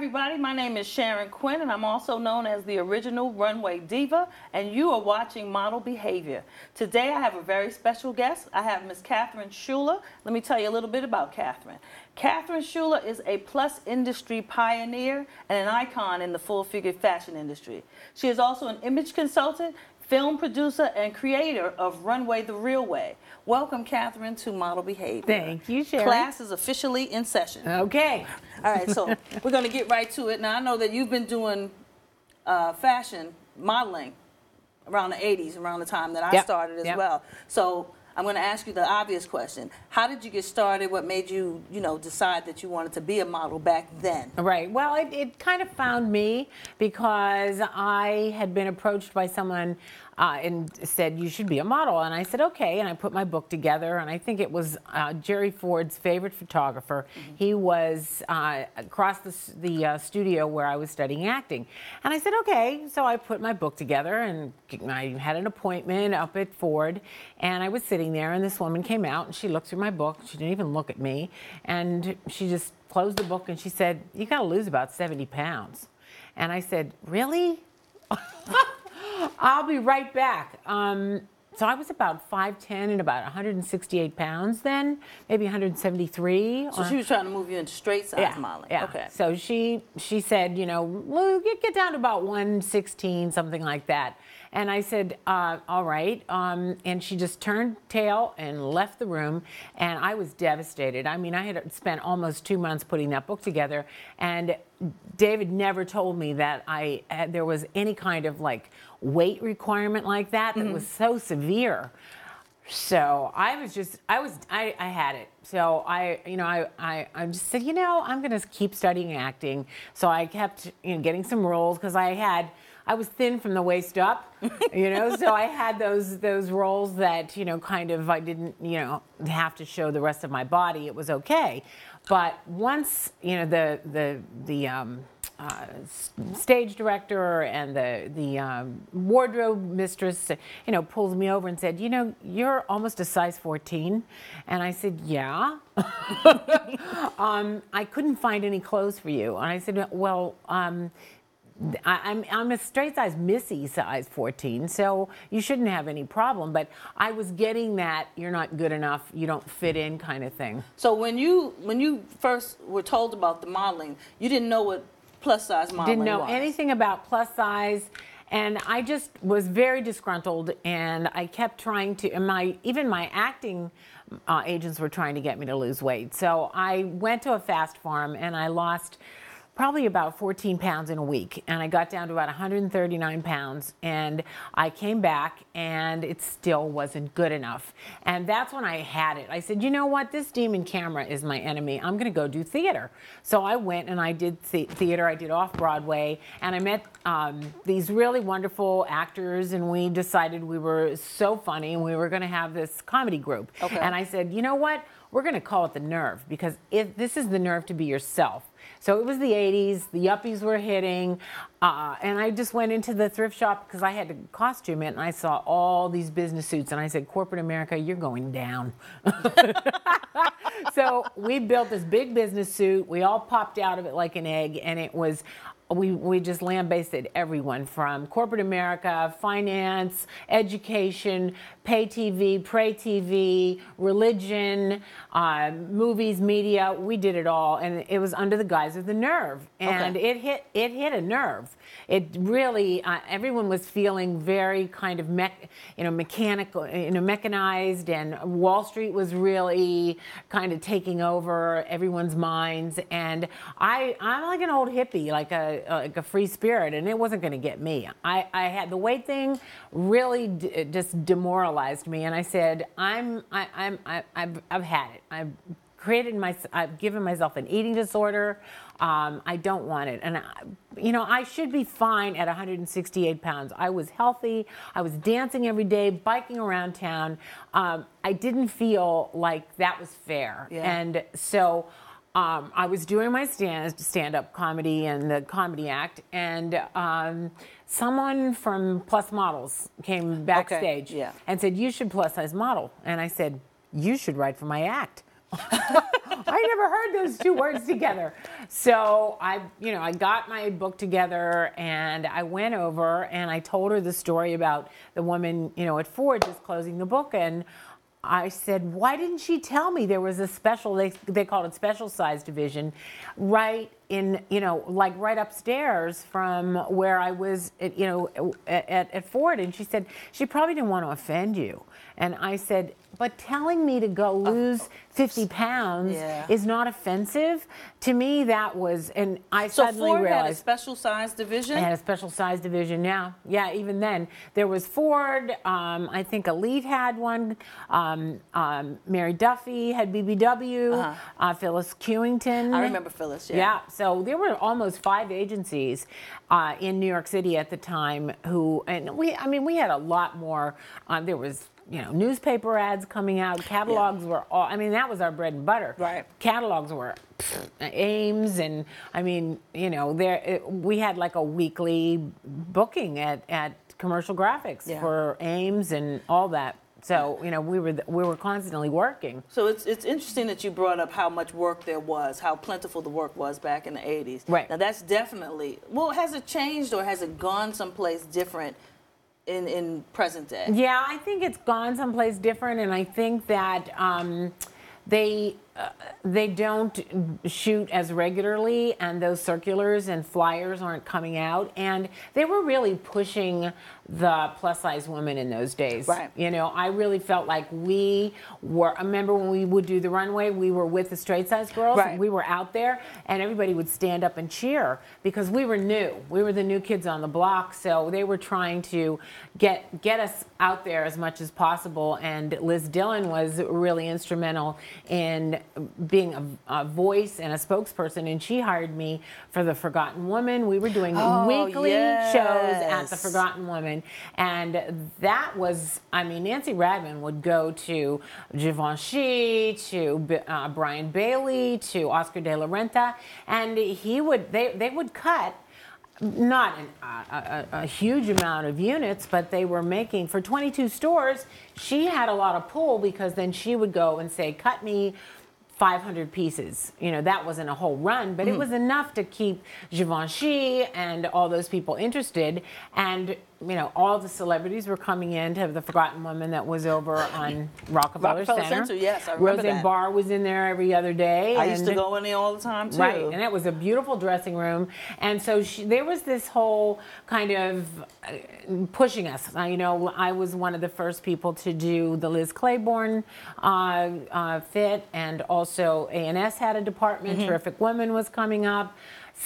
everybody. My name is Sharon Quinn, and I'm also known as the original Runway Diva, and you are watching Model Behavior. Today, I have a very special guest. I have Miss Catherine Schuller. Let me tell you a little bit about Catherine. Catherine Schuller is a plus industry pioneer and an icon in the full-figure fashion industry. She is also an image consultant, film producer, and creator of Runway The Real Way. Welcome, Catherine, to Model Behavior. Thank you, Sharon. Class is officially in session. Okay. All right, so we're going to get right to it. Now, I know that you've been doing fashion modeling around the 80s, around the time that I started as well. So I'm going to ask you the obvious question. How did you get started? What made you, decide that you wanted to be a model back then? Right. Well, it kind of found me because I had been approached by someone and said, you should be a model. And I said, okay. And I put my book together. And I think it was Jerry Ford's favorite photographer. Mm-hmm. He was across the studio where I was studying acting. And I said, okay. So I put my book together and I had an appointment up at Ford. And I was sitting there and this woman came out and she looked through my book. She didn't even look at me. And she just closed the book and she said, you got to lose about 70 pounds. And I said, really? I'll be right back. So I was about 5'10" and about 168 pounds then, maybe 173. So she was trying to move you into straight size modeling. Yeah. Okay. So she said, get down to about 116, something like that. And I said, all right. And she just turned tail and left the room. And I was devastated. I mean, I had spent almost 2 months putting that book together. And David never told me that there was any kind of weight requirement like that was so severe. So I had it. So I just said, I'm going to keep studying acting. So I kept, getting some roles because I was thin from the waist up, so I had those roles that, I didn't, have to show the rest of my body. It was okay. But once, the stage director and the wardrobe mistress, pulls me over and said, you're almost a size 14. And I said, yeah. I couldn't find any clothes for you. And I said, well, I'm a straight size Missy size 14, so you shouldn't have any problem. But I was getting that you're not good enough, you don't fit in kind of thing. So when you first were told about the modeling, you didn't know what plus size modeling was? Didn't know anything about plus size, and I just was very disgruntled. And I kept trying to, even my acting agents were trying to get me to lose weight. So I went to a fast farm and I lost probably about 14 pounds in a week. And I got down to about 139 pounds. And I came back and it still wasn't good enough. And that's when I had it. I said, you know what? This demon camera is my enemy. I'm going to go do theater. So I went and I did theater. I did off-Broadway. And I met these really wonderful actors. And we decided we were so funny. And we were going to have this comedy group. Okay. And I said, you know what? We're going to call it The Nerve. Because this is the nerve to be yourself. So it was the 80s, the yuppies were hitting, and I just went into the thrift shop because I had to costume it, and I saw all these business suits, and I said, corporate America, you're going down. So we built this big business suit. We all popped out of it like an egg, and it was... We just lambasted everyone from corporate America, finance, education, pay TV, pray TV, religion, movies, media. We did it all, and it was under the guise of The Nerve, and it hit a nerve. It really everyone was feeling very kind of mechanical, mechanized, and Wall Street was really kind of taking over everyone's minds. And I'm like an old hippie, like a free spirit, and it wasn't going to get me. I had the weight thing really just demoralized me, and I said, I've had it. I've given myself an eating disorder. I don't want it. And, I should be fine at 168 pounds. I was healthy. I was dancing every day, biking around town. I didn't feel like that was fair. Yeah. And so I was doing my stand-up comedy and the comedy act, and someone from Plus Models came backstage and said, you should plus size model. And I said, you should write for my act. I never heard those two words together. So I got my book together and I went over and I told her the story about the woman, at Ford just closing the book. And I said, why didn't she tell me there was a special, they called it special size division, right in, like right upstairs from where I was, at Ford. And she said, she probably didn't want to offend you. And I said, but telling me to go lose 50 pounds is not offensive. To me, that was, and I suddenly Ford realized. had a special size division? It had a special size division, yeah. Yeah, even then. There was Ford, I think Elite had one, Mary Duffy had BBW, Phyllis Kewington. I remember Phyllis, yeah. Yeah, so there were almost 5 agencies in New York City at the time we had a lot more, there was, newspaper ads coming out, catalogs were all, that was our bread and butter. Right. Catalogs were Ames, and we had like a weekly booking at Commercial Graphics for Ames and all that. So we were constantly working. So it's interesting that you brought up how much work there was, how plentiful the work was back in the 80s. Right. Now that's definitely, has it changed or has it gone someplace different in present day? Yeah, I think it's gone someplace different, and I think that they don't shoot as regularly, and those circulars and flyers aren't coming out, and they were really pushing the plus size woman in those days. Right. I really felt like we were, I remember when we would do the runway, we were with the straight size girls, right. and we were out there, and everybody would stand up and cheer because we were new. We were the new kids on the block, so they were trying to get us out there as much as possible, and Liz Dillon was really instrumental in being a voice and a spokesperson, and she hired me for The Forgotten Woman. We were doing weekly shows at The Forgotten Woman, and that was, Nancy Radman would go to Givenchy, to Brian Bailey, to Oscar de la Renta, and they would cut not a huge amount of units, but they were making, for 22 stores, she had a lot of pull because then she would go and say, cut me 500 pieces. That wasn't a whole run, but it was enough to keep Givenchy and all those people interested. And all the celebrities were coming in to have The Forgotten Woman that was over on Rockefeller Center. Yes, I remember Roseanne that. Barr was in there every other day. I used to go in there all the time, too. Right, and it was a beautiful dressing room. And so there was this whole kind of pushing us. I was one of the first people to do the Liz Claiborne fit, and also A&S had a department. Terrific Women was coming up.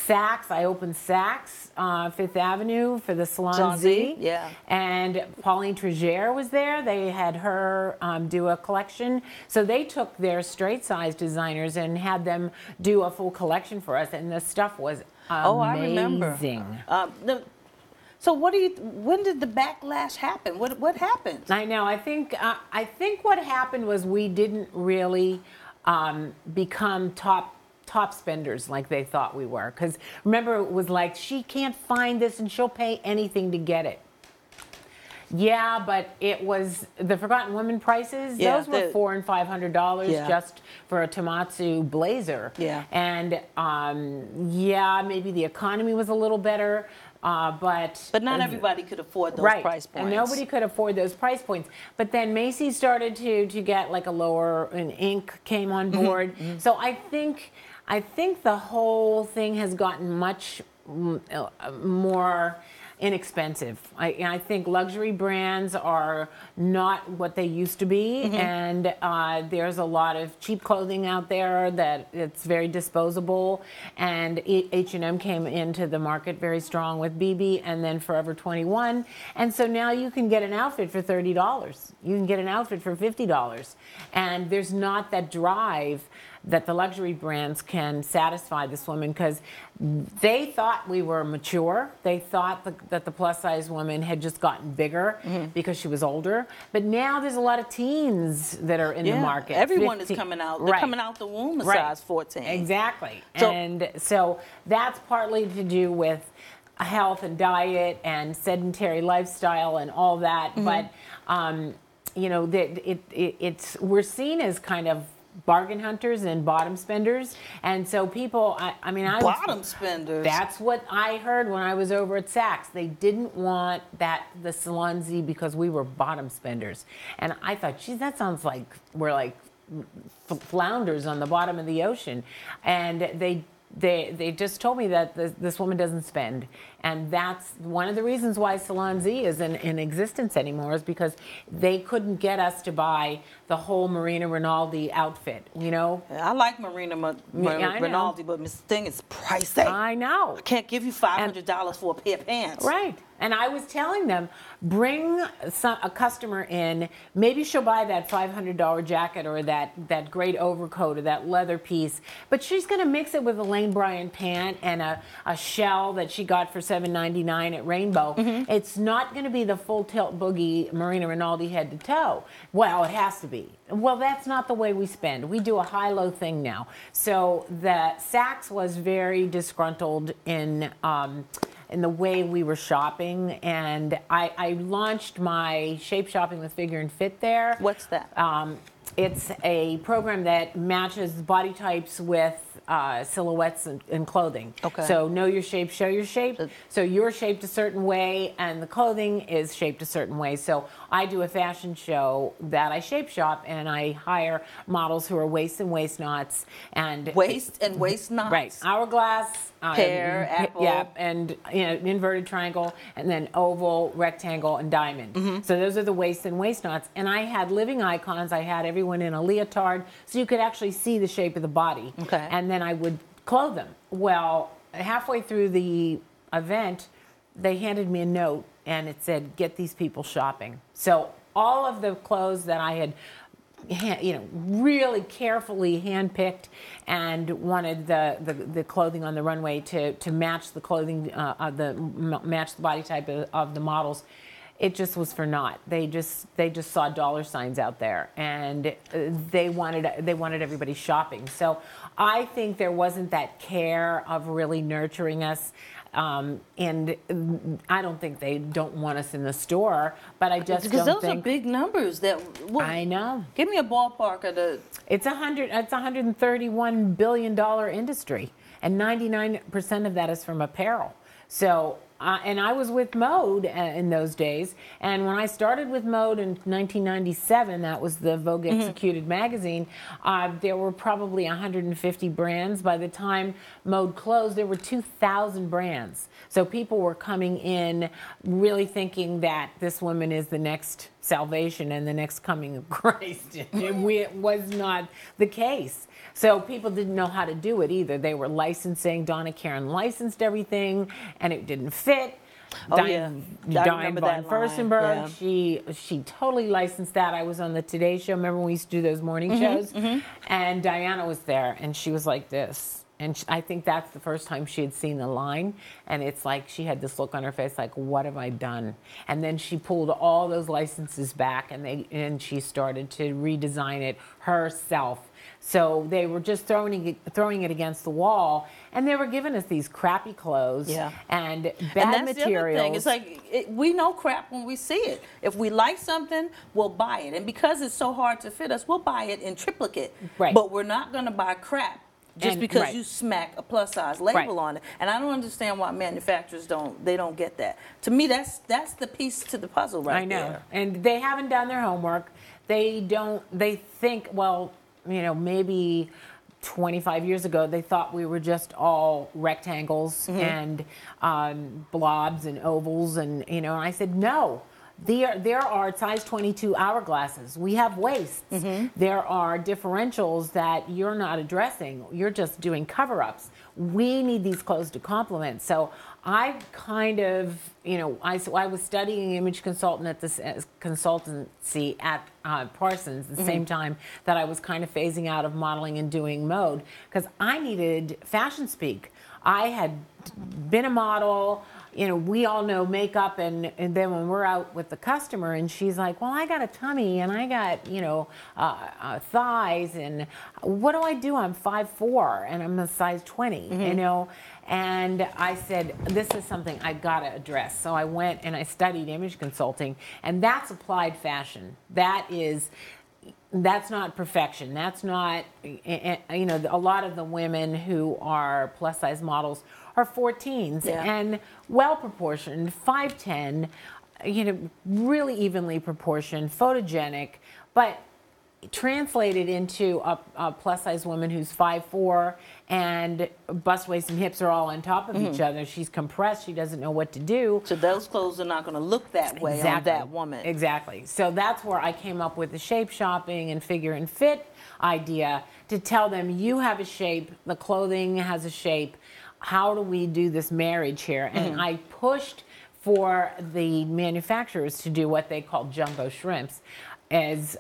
Saks, I opened Saks, Fifth Avenue for the Salon Z. Yeah. And Pauline Trégère was there. They had her do a collection. So they took their straight size designers and had them do a full collection for us. And the stuff was amazing. Oh, I remember. So when did the backlash happen? What happened? I know. I think what happened was we didn't really become top spenders like they thought we were. Because remember, it was like, she can't find this and she'll pay anything to get it. Yeah, but it was the Forgotten Women prices. Yeah, those were $400 and $500 just for a Tomatsu blazer. Yeah. And maybe the economy was a little better. But not everybody could afford those price points. And nobody could afford those price points. But then Macy's started to get like a lower, and Inc. came on board. So I think the whole thing has gotten much more inexpensive. I think luxury brands are not what they used to be, and there's a lot of cheap clothing out there that it's very disposable, and H&M came into the market very strong with BB, and then Forever 21, and so now you can get an outfit for $30. You can get an outfit for $50, and there's not that drive that the luxury brands can satisfy this woman, because they thought we were mature. They thought that the plus size woman had just gotten bigger because she was older. But now there's a lot of teens that are in the market. Everyone is coming out. They're coming out the womb a size 14. Exactly. And so that's partly to do with health and diet and sedentary lifestyle and all that. But we're seen as kind of bargain hunters and bottom spenders. And so people, I mean, bottom spenders. That's what I heard when I was over at Saks. They didn't want the Salon Z because we were bottom spenders. And I thought, geez, that sounds like we're like flounders on the bottom of the ocean. And they just told me that this woman doesn't spend. And that's one of the reasons why Salon Z isn't in existence anymore, is because they couldn't get us to buy the whole Marina Rinaldi outfit, you know? I like Rinaldi, but this thing is pricey. I know. I can't give you $500 for a pair of pants. Right. And I was telling them, bring a customer in, maybe she'll buy that $500 jacket or that great overcoat or that leather piece, but she's going to mix it with a Lane Bryant pant and a shell that she got for $7.99 at Rainbow. Mm-hmm. It's not going to be the full tilt boogie Marina Rinaldi head to toe. Well, it has to be. Well, that's not the way we spend. We do a high-low thing now. So the Saks was very disgruntled in the way we were shopping, and I launched my Shape Shopping with Figure and Fit there. What's that? It's a program that matches body types with silhouettes and clothing. Okay. So know your shape, show your shape. So you're shaped a certain way, and the clothing is shaped a certain way. So I do a fashion show that I shape shop, and I hire models who are waist and waist knots and waist and waist knots. Right. Hourglass, pear, apple. Yeah, and inverted triangle, and then oval, rectangle, and diamond. Mm-hmm. So those are the waist and waist knots. And I had living icons. I had everyone in a leotard, so you could actually see the shape of the body. Okay. And then I would clothe them. Well, halfway through the event, they handed me a note, and it said, "Get these people shopping." So all of the clothes that I had really carefully handpicked and wanted the clothing on the runway to match the clothing match the body type of the models. It just was for naught. They just saw dollar signs out there, and they wanted everybody shopping. So I think there wasn't that care of really nurturing us. And I don't think they don't want us in the store, but I just because don't those are big numbers. I know. Give me a ballpark of the. It's $131 billion industry, and 99% of that is from apparel. So. And I was with Mode in those days. And when I started with Mode in 1997, that was the Vogue Executed magazine, there were probably 150 brands. By the time Mode closed, there were 2,000 brands. So people were coming in really thinking that this woman is the next salvation and the next coming of Christ. It was not the case. So people didn't know how to do it either. They were licensing. Donna Karan licensed everything, and it didn't fit. Diane von Furstenberg, she totally licensed that. I was on the Today Show. Remember when we used to do those morning shows? Mm-hmm. And Diana was there, and she was like this. And I think that's the first time she had seen the line. And it's like she had this look on her face like, what have I done? And then she pulled all those licenses back, and she started to redesign it herself. So they were just throwing it against the wall, and they were giving us these crappy clothes and bad materials. The other thing. It's like we know crap when we see it. If we like something, we'll buy it. And because it's so hard to fit us, we'll buy it in triplicate. Right. But we're not going to buy crap just because you smack a plus size label on it. And I don't understand why manufacturers don't get that. To me, that's the piece to the puzzle right there. I know. And they haven't done their homework. They think, well, maybe 25 years ago, they thought we were just all rectangles and blobs and ovals, and I said no. There are size 22 hourglasses. We have waists. Mm-hmm. There are differentials that you're not addressing. You're just doing cover-ups. We need these clothes to complement. So I kind of, I was studying image consultant at this consultancy at Parsons at the same time that I was kind of phasing out of modeling and doing Mode, because I needed fashion speak. I had been a model. We all know makeup, and then when we're out with the customer and she's like, well, I got a tummy and I got, thighs, and what do I do? I'm 5'4" and I'm a size 20, and I said, this is something I've got to address. So I went and I studied image consulting, and that's applied fashion. That is, that's not perfection. That's not, you know, a lot of the women who are plus size models are 14s and well proportioned, 5'10", you know, really evenly proportioned, photogenic, but translated into a plus size woman who's 5'4", and bust, waist, and hips are all on top of each other. She's compressed. She doesn't know what to do. So those clothes are not going to look that way on that woman. Exactly. So that's where I came up with the shape shopping and figure and fit idea, to tell them, you have a shape, the clothing has a shape. How do we do this marriage here? And I pushed for the manufacturers to do what they call jumbo shrimps as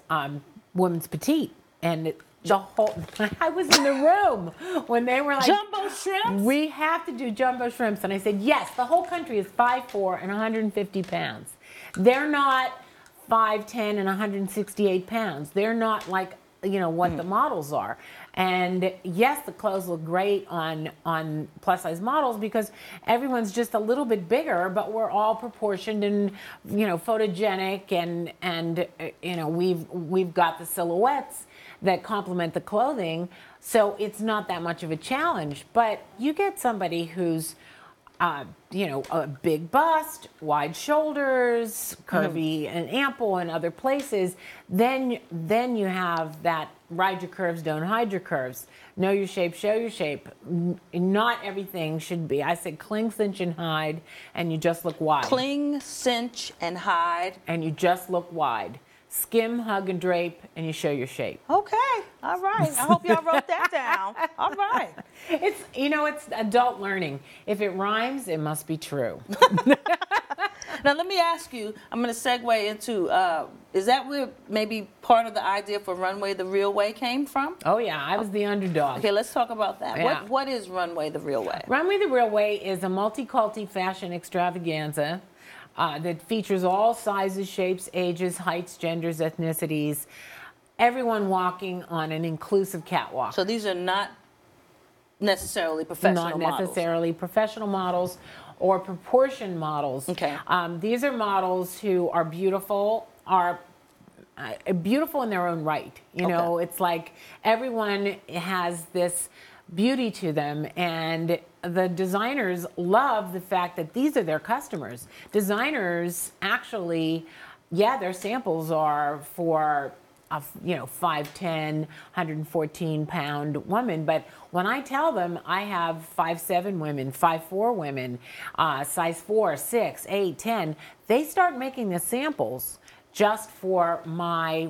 women's petite. And the whole, I was in the room when they were like, jumbo shrimps? We have to do jumbo shrimps. And I said, yes, the whole country is 5'4" and 150 pounds. They're not 5'10" and 168 pounds. They're not like, you know, what the models are. And yes, the clothes look great on plus size models because everyone's just a little bit bigger, but we're all proportioned and, you know, photogenic, and you know, we've got the silhouettes that complement the clothing, so it's not that much of a challenge. But you get somebody who's you know, a big bust, wide shoulders, curvy and ample in other places, then you have that ride your curves, don't hide your curves. Know your shape, show your shape. Not everything should be. I said cling, cinch, and hide, and you just look wide. Cling, cinch, and hide. And you just look wide. Skim, hug, and drape, and you show your shape. Okay, all right. I hope y'all wrote that down. All right. It's, you know, it's adult learning. If it rhymes, it must be true. Now, let me ask you, I'm going to segue into, is that where maybe part of the idea for Runway The Real Way came from? Oh, yeah, I was the underdog. Okay, let's talk about that. Yeah. What is Runway The Real Way? Runway The Real Way is a multi-culti fashion extravaganza that features all sizes, shapes, ages, heights, genders, ethnicities, everyone walking on an inclusive catwalk. So these are not necessarily professional models? Not necessarily professional models or proportion models. Okay. These are models who are beautiful in their own right. You know, it's like everyone has this beauty to them, and the designers love the fact that these are their customers. Designers actually, yeah, their samples are for a, you know, 5'10", 114-pound woman, but when I tell them I have 5'7" women, 5'4" women, size 4, 6, 8, 10, they start making the samples just for my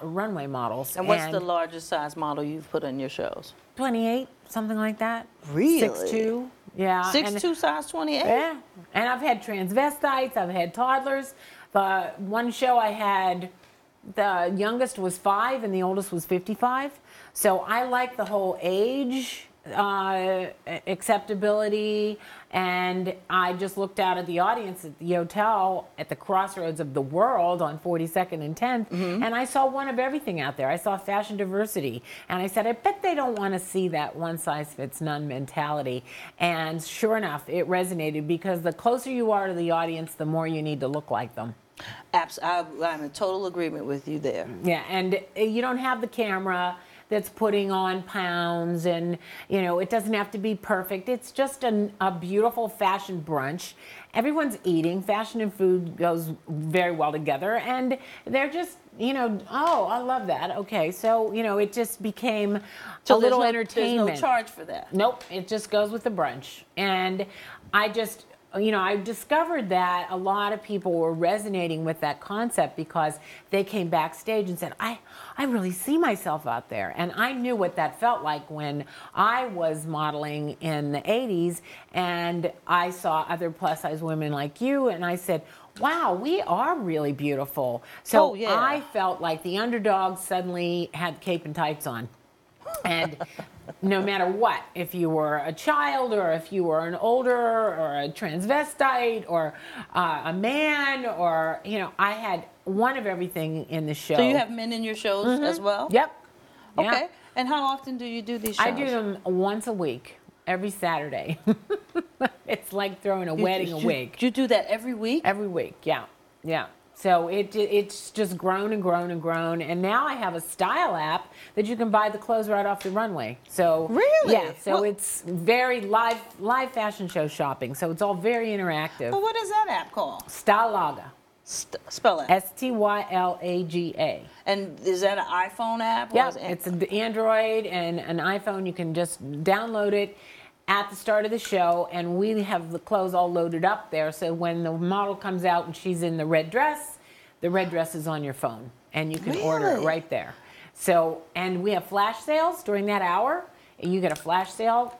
runway models. And what's the largest size model you've put on your shows? 28, something like that. Really? 6'2", yeah. 6'2", size 28? Yeah, and I've had transvestites, I've had toddlers. The one show I had, the youngest was 5 and the oldest was 55. So I like the whole age acceptability, and I just looked out at the audience at the hotel at the crossroads of the world on 42nd and 10th, and I saw one of everything out there. I saw fashion diversity, and I said, I bet they don't want to see that one-size-fits-none mentality. And sure enough, it resonated, because the closer you are to the audience, the more you need to look like them. Absolutely, I'm in total agreement with you there. Yeah, and you don't have the camera that's putting on pounds, and you know, it doesn't have to be perfect. It's just a beautiful fashion brunch. Everyone's eating. Fashion and food goes very well together, and they're just, you know, oh, I love that. Okay, so you know, it just became a little entertainment. There's no charge for that. Nope, it just goes with the brunch. And I just, you know, I discovered that a lot of people were resonating with that concept, because they came backstage and said, I really see myself out there. And I knew what that felt like when I was modeling in the 80s, and I saw other plus size women like you, and I said, wow, we are really beautiful. So I felt like the underdog suddenly had cape and tights on. And no matter what, if you were a child, or if you were an older, or a transvestite, or a man, or, you know, I had one of everything in the show. So you have men in your shows as well? Yep. Okay. Yeah. And how often do you do these shows? I do them once a week, every Saturday. It's like throwing a wedding a week. You do that every week? Every week, yeah. Yeah. So it's just grown and grown and grown. And now I have a style app that you can buy the clothes right off the runway. So really? Yeah, so it's very live fashion show shopping. So it's all very interactive. Well, what is that app called? Stylaga. Spell it. Stylaga. And is that an iPhone app? Yeah, it's an Android and an iPhone. You can just download it at the start of the show, and we have the clothes all loaded up there. So when the model comes out and she's in the red dress is on your phone, and you can order it right there. So, and we have flash sales during that hour. You get a flash sale,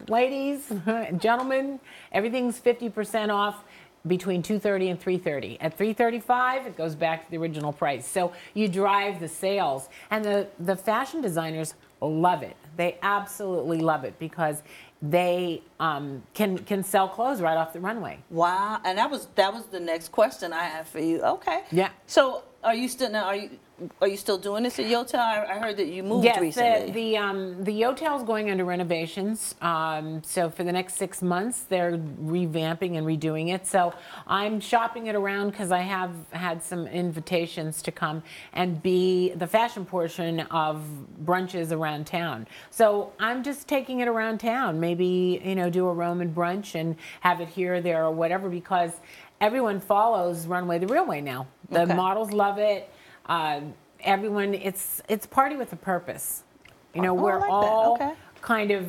ladies, gentlemen, everything's 50% off between 2:30 and 3:30. At 3:35, it goes back to the original price. So you drive the sales, and the fashion designers love it. They absolutely love it because they can sell clothes right off the runway. Wow, and that was the next question I had for you. Okay. Yeah. So are you still doing this at Yotel? I heard that you moved recently. Yes, the Yotel's going under renovations. So for the next 6 months, they're revamping and redoing it. So I'm shopping it around because I have had some invitations to come and be the fashion portion of brunches around town. So I'm just taking it around town. Maybe, do a Roman brunch and have it here, there, or whatever, because everyone follows Runway The Real Way now. The models love it. Everyone, it's party with a purpose. We're like all that. Okay. kind of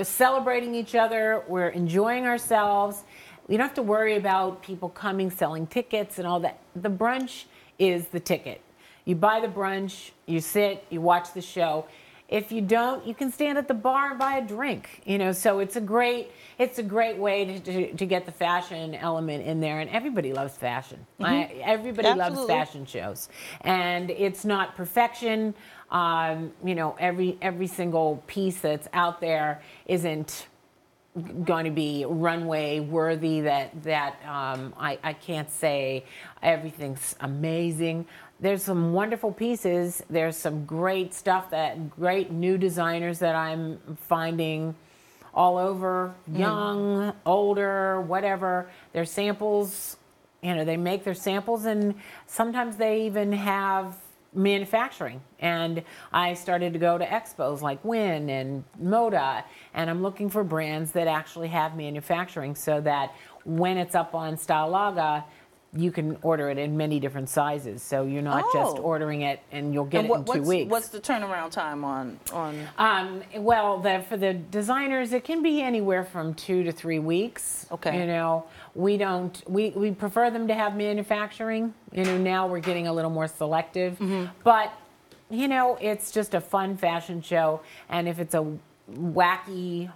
celebrating each other. We're enjoying ourselves. We don't have to worry about people coming, selling tickets and all that. The brunch is the ticket. You buy the brunch, you sit, you watch the show. If you don't, you can stand at the bar and buy a drink. So it's a great way to get the fashion element in there, and everybody loves fashion. Mm-hmm. Everybody loves fashion shows, and it's not perfection. Every single piece that's out there isn't going to be runway worthy. I can't say everything's amazing. There's some wonderful pieces. There's some great stuff, great new designers that I'm finding all over, young, older, whatever. Their samples, they make their samples, and sometimes they even have manufacturing. And I started to go to expos like Win and Moda, and I'm looking for brands that actually have manufacturing so that when it's up on Stylaga, you can order it in many different sizes, so you're not just ordering it and you'll get it in 2 weeks. What's the turnaround time on? For the designers, it can be anywhere from 2 to 3 weeks. Okay. We prefer them to have manufacturing. Now we're getting a little more selective, mm-hmm. but it's just a fun fashion show, and if it's a wacky,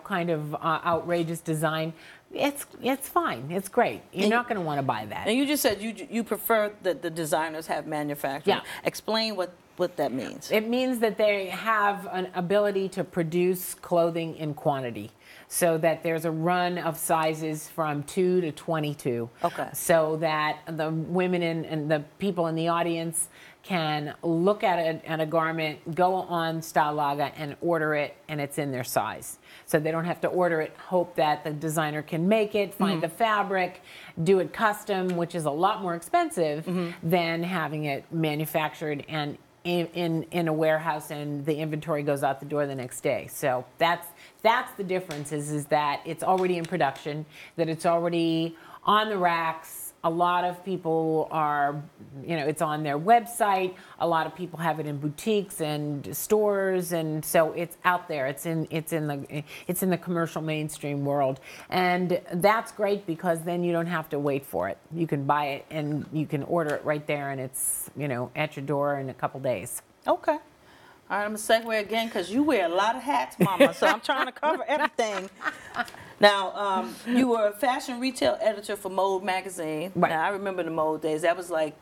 kind of outrageous design, it's fine. It's great. You're not going to want to buy that. And you just said you prefer that the designers have manufacturing. Yeah. Explain what that means. It means that they have an ability to produce clothing in quantity, so that there's a run of sizes from 2 to 22. Okay. So that the women and the people in the audience can look at a garment, go on Stylaga and order it, and it's in their size. So they don't have to order it, hope that the designer can make it, find the fabric, do it custom, which is a lot more expensive than having it manufactured and in a warehouse, and the inventory goes out the door the next day. So that's the difference, is that it's already in production, that it's already on the racks. A lot of people are, it's on their website. A lot of people have it in boutiques and stores, and so it's out there. It's in the commercial mainstream world, and that's great because then you don't have to wait for it. You can buy it and you can order it right there, and it's at your door in a couple days. Okay. All right, I'm going to segue again because you wear a lot of hats, Mama, so I'm trying to cover everything. Now, you were a fashion retail editor for Mode magazine. Right. Now, I remember the Mode days. That was like...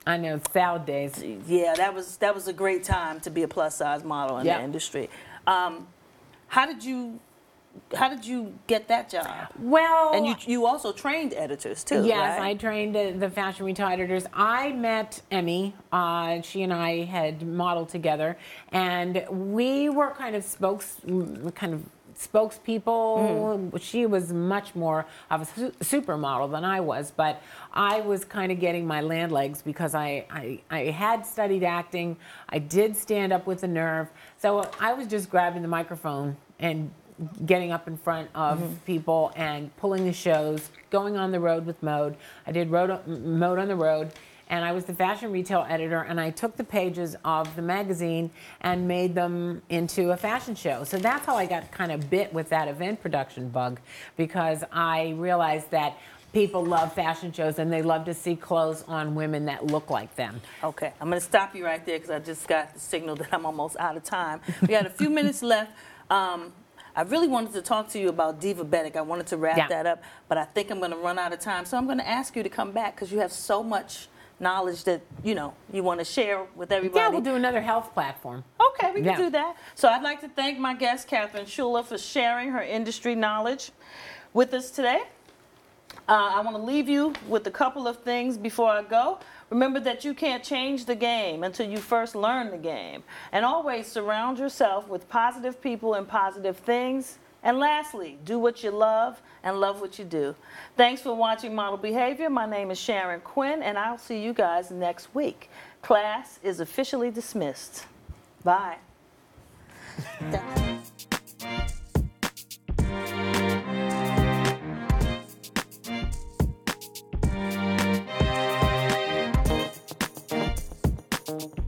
I know, salad days. Yeah, that was a great time to be a plus-size model in the industry. How did you get that job? Well, and you also trained editors too. Yes, right? I trained the fashion retail editors. I met Emmy. She and I had modeled together, and we were kind of spokespeople. She was much more of a supermodel than I was, but I was kind of getting my land legs because I had studied acting. I did stand up with a nerve. So I was just grabbing the microphone and getting up in front of people and pulling the shows, going on the road with Mode. I did Mode on the Road, and I was the fashion retail editor, and I took the pages of the magazine and made them into a fashion show. So that's how I got kind of bit with that event production bug, because I realized that people love fashion shows and they love to see clothes on women that look like them. Okay, I'm going to stop you right there because I just got the signal that I'm almost out of time. We got a few minutes left. I really wanted to talk to you about Divabetic. I wanted to wrap that up, but I think I'm going to run out of time. So I'm going to ask you to come back because you have so much knowledge that, you want to share with everybody. Yeah, we'll do another health platform. Okay, we can do that. So I'd like to thank my guest, Catherine Schuller, for sharing her industry knowledge with us today. I want to leave you with a couple of things before I go. Remember that you can't change the game until you first learn the game. And always surround yourself with positive people and positive things. And lastly, do what you love and love what you do. Thanks for watching Model Behavior. My name is Sharon Quinn, and I'll see you guys next week. Class is officially dismissed. Bye. Thank you.